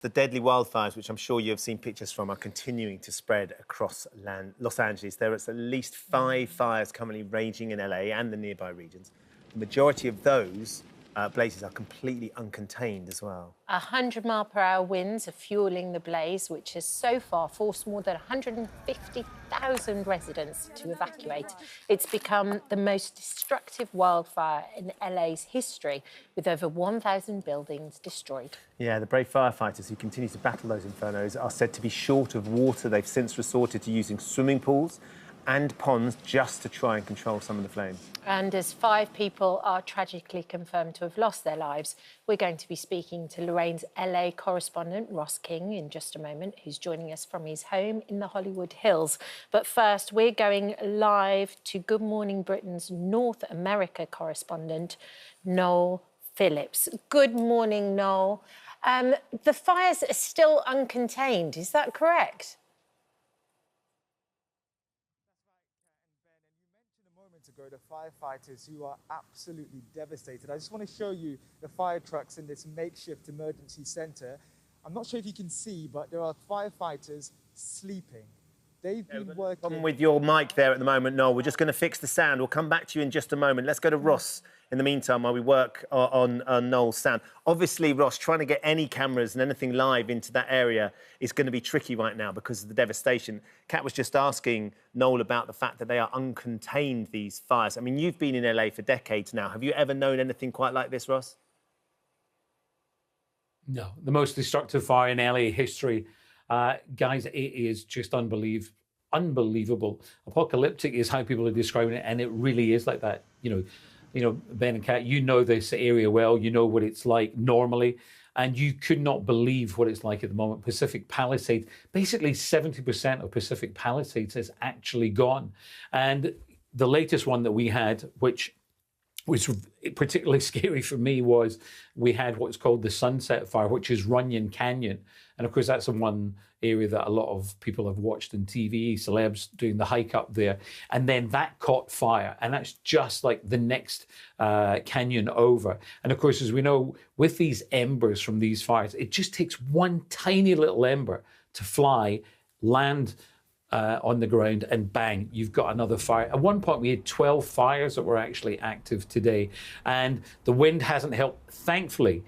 The deadly wildfires, which I'm sure you have seen pictures from, are continuing to spread across Los Angeles. There is at least 5 fires currently raging in LA and the nearby regions. The majority of those blazes are completely uncontained as well. 100-mile-per-hour winds are fueling the blaze, which has so far forced more than 150,000 residents to evacuate. It's become the most destructive wildfire in LA's history, with over 1,000 buildings destroyed. Yeah, the brave firefighters who continue to battle those infernos are said to be short of water. They've since resorted to using swimming pools and ponds just to try and control some of the flames. And as 5 people are tragically confirmed to have lost their lives, we're going to be speaking to Lorraine's LA correspondent, Ross King, in just a moment, who's joining us from his home in the Hollywood Hills. But first, we're going live to Good Morning Britain's North America correspondent, Noel Phillips. Good morning, Noel. The fires are still uncontained, is that correct? Ago, the firefighters who are absolutely devastated. I just want to show you the fire trucks in this makeshift emergency center. I'm not sure if you can see, but there are firefighters sleeping. They've been working... Problem with your mic there at the moment, Noel. We're just going to fix the sound. We'll come back to you in just a moment. Let's go to Ross in the meantime while we work on Noel's sound. Obviously, Ross, trying to get any cameras and anything live into that area is going to be tricky right now because of the devastation. Kat was just asking Noel about the fact that they are uncontained, these fires. I mean, you've been in LA for decades now. Have you ever known anything quite like this, Ross? No, the most destructive fire in LA history. Guys, it is just unbelievable. Apocalyptic is how people are describing it, and it really is like that. You know, Ben and Kat, you know this area well. You know what it's like normally, and you could not believe what it's like at the moment. Pacific Palisades, basically 70% of Pacific Palisades is actually gone, and the latest one that we had, which was particularly scary for me, was we had what's called the Sunset Fire, which is Runyon Canyon. And of course, that's the one area that a lot of people have watched on TV, celebs doing the hike up there. And then that caught fire. And that's just like the next canyon over. And of course, as we know, with these embers from these fires, it just takes one tiny little ember to fly, land on the ground, and bang, you've got another fire. At one point, we had 12 fires that were actually active today, and the wind hasn't helped. Thankfully,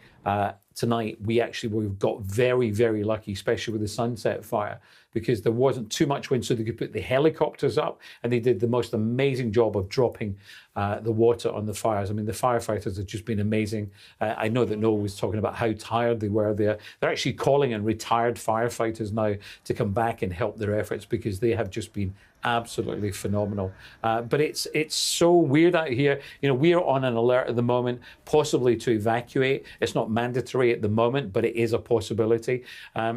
tonight, we've got very, very lucky, especially with the Sunset Fire, because there wasn't too much wind, so they could put the helicopters up, and they did the most amazing job of dropping the water on the fires. I mean, the firefighters have just been amazing. I know that Noel was talking about how tired they were there. They're actually calling in retired firefighters now to come back and help their efforts because they have just been absolutely phenomenal. But it's so weird out here. You know, we are on an alert at the moment, possibly to evacuate. It's not mandatory at the moment, but it is a possibility.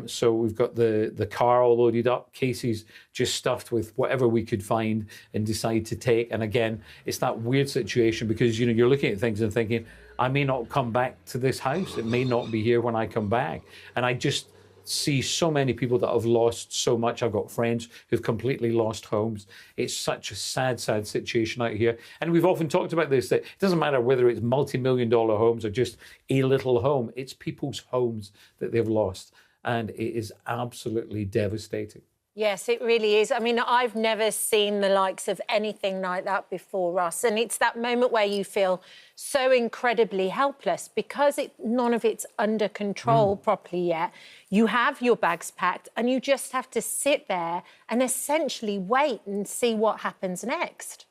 So we've got the car all loaded up. Casey's just stuffed with whatever we could find and decide to take. And again, it's that weird situation because, you know, you're looking at things and thinking, I may not come back to this house. It may not be here when I come back. And I just see so many people that have lost so much. I've got friends who've completely lost homes. It's such a sad, sad situation out here. And we've often talked about this, that it doesn't matter whether it's multi-million-dollar homes or just a little home. It's people's homes that they've lost. And it is absolutely devastating. Yes, it really is. I mean, I've never seen the likes of anything like that before, Russ. And it's that moment where you feel so incredibly helpless because none of it's under control properly yet. You have your bags packed and you just have to sit there and essentially wait and see what happens next.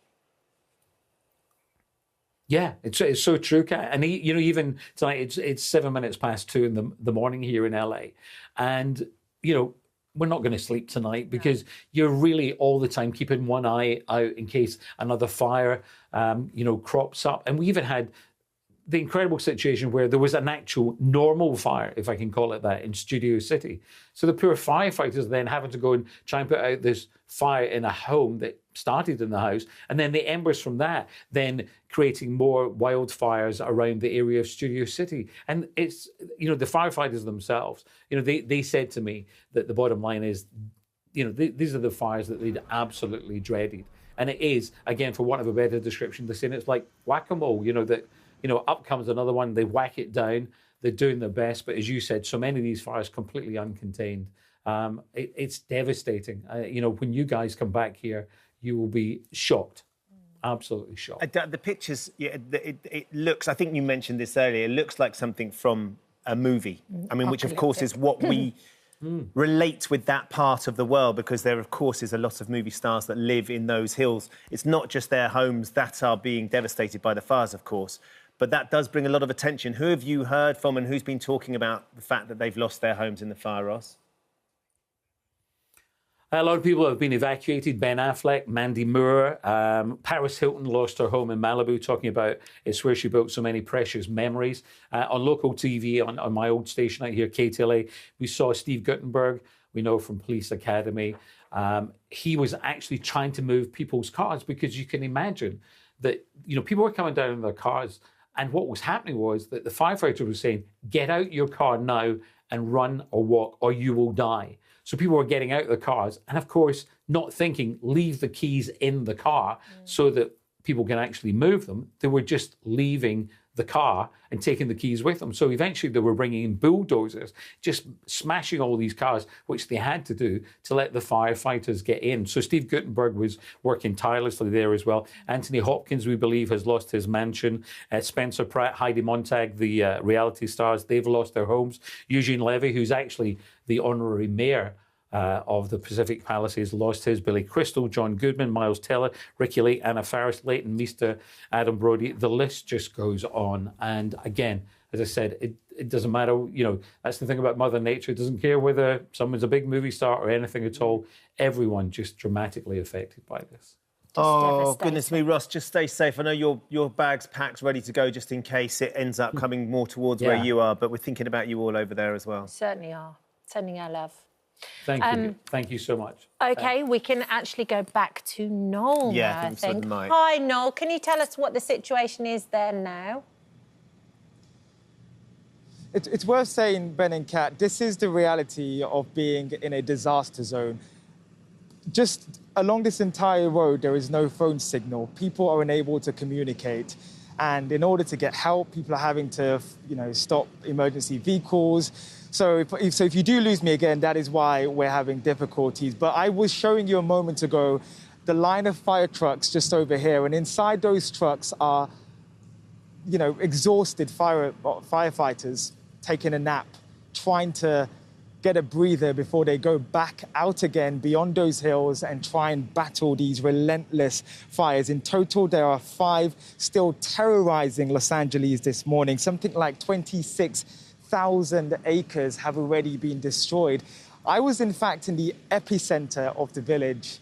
Yeah, it's so true, Kat. And you know, even tonight, it's 7 minutes past 2 in the morning here in LA, and you know, we're not going to sleep tonight because you're really all the time keeping one eye out in case another fire, you know, crops up. And we even had the incredible situation where there was an actual normal fire, if I can call it that, in Studio City. So the poor firefighters then having to go and try and put out this fire in a home that started in the house, and then the embers from that then creating more wildfires around the area of Studio City. And it's, you know, the firefighters themselves, you know, they said to me that the bottom line is, you know, these are the fires that they'd absolutely dreaded. And it is, again, for want of a better description, they're saying it's like whack-a-mole, you know, that, you know, up comes another one, they whack it down, They're doing their best, but as you said, so many of these fires completely uncontained. It's devastating. You know, when you guys come back here, you will be shocked, absolutely shocked. The pictures, yeah, it looks, I think you mentioned this earlier, it looks like something from a movie. I mean, which of course is what we relate with that part of the world, because there, of course, is a lot of movie stars that live in those hills. It's not just their homes that are being devastated by the fires, of course, but that does bring a lot of attention. Who have you heard from and who's been talking about the fact that they've lost their homes in the fire, Ross? A lot of people have been evacuated. Ben Affleck, Mandy Moore, Paris Hilton lost her home in Malibu, talking about it's where she built so many precious memories. On local TV, on my old station out here, KTLA, we saw Steve Guttenberg, we know from Police Academy. He was actually trying to move people's cars, because you can imagine that, you know, people were coming down in their cars, and what was happening was that the firefighter was saying, get out your car now and run or walk, or you will die. So people were getting out of the cars and, of course, not thinking, leave the keys in the car so that people can actually move them. They were just leaving the car and taking the keys with them. So eventually they were bringing in bulldozers, just smashing all these cars, which they had to do to let the firefighters get in. So Steve Guttenberg was working tirelessly there as well. Anthony Hopkins, we believe, has lost his mansion. Spencer Pratt, Heidi Montag, the reality stars, they've lost their homes. Eugene Levy, who's actually the honorary mayor of the Pacific Palisades, lost his. Billy Crystal, John Goodman, Miles Teller, Ricky Lake, Anna Faris, Leighton Meester, Adam Brody. The list just goes on. And again, as I said, it doesn't matter. You know, that's the thing about Mother Nature. It doesn't care whether someone's a big movie star or anything at all. Everyone just dramatically affected by this. Oh, goodness me, Ross, just stay safe. I know your bag's packed, ready to go, just in case it ends up coming more towards where you are, but we're thinking about you all over there as well. Certainly are. Sending our love. Thank you. Thank you so much. OK, we can actually go back to Noel now, I think. Hi, Noel. Can you tell us what the situation is there now? It's worth saying, Ben and Kat, this is the reality of being in a disaster zone. Just along this entire road, there is no phone signal. People are unable to communicate. And in order to get help, people are having to, you know, stop emergency vehicles. So if you do lose me again, that is why we're having difficulties. But I was showing you a moment ago the line of fire trucks just over here. And inside those trucks are, you know, exhausted firefighters taking a nap, trying to get a breather before they go back out again beyond those hills and try and battle these relentless fires. In total, there are 5 still terrorizing Los Angeles this morning. Something like 26,000 acres have already been destroyed. I was, in fact, in the epicenter of the village,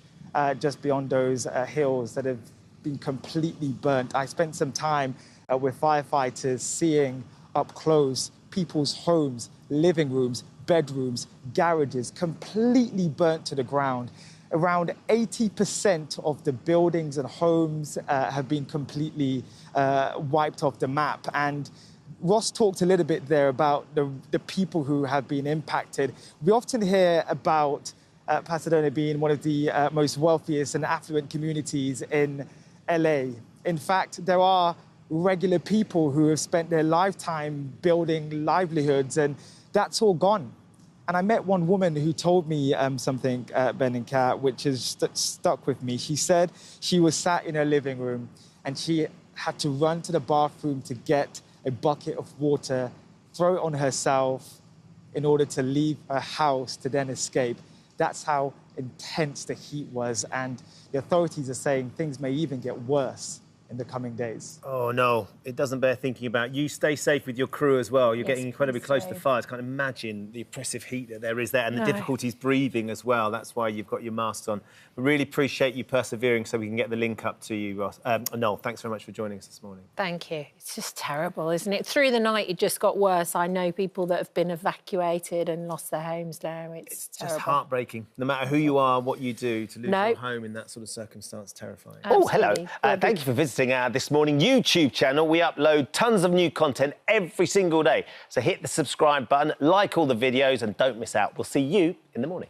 just beyond those hills that have been completely burnt. I spent some time with firefighters seeing up close people's homes, living rooms, bedrooms, garages, completely burnt to the ground. Around 80% of the buildings and homes have been completely wiped off the map. And Ross talked a little bit there about the people who have been impacted. We often hear about Pasadena being one of the most wealthiest and affluent communities in LA. In fact, there are regular people who have spent their lifetime building livelihoods, and that's all gone. And I met one woman who told me something, Ben and Kat, which has stuck with me. She said she was sat in her living room and she had to run to the bathroom to get a bucket of water, throw it on herself in order to leave her house to then escape. That's how intense the heat was. And the authorities are saying things may even get worse in the coming days. Oh, no, it doesn't bear thinking about. You stay safe with your crew as well. You're getting incredibly close to fires. Can't imagine the oppressive heat that there is there and the difficulties breathing as well. That's why you've got your mask on. We really appreciate you persevering so we can get the link up to you, Ross. Noel, thanks very much for joining us this morning. Thank you. It's just terrible, isn't it? Through the night, it just got worse. I know people that have been evacuated and lost their homes now. It's terrible. Just heartbreaking. No matter who you are, what you do, to lose your home in that sort of circumstance, terrifying. Absolutely. Oh, hello. Thank you for visiting our This Morning YouTube channel. We upload tons of new content every single day. So hit the subscribe button, like all the videos, and don't miss out. We'll see you in the morning.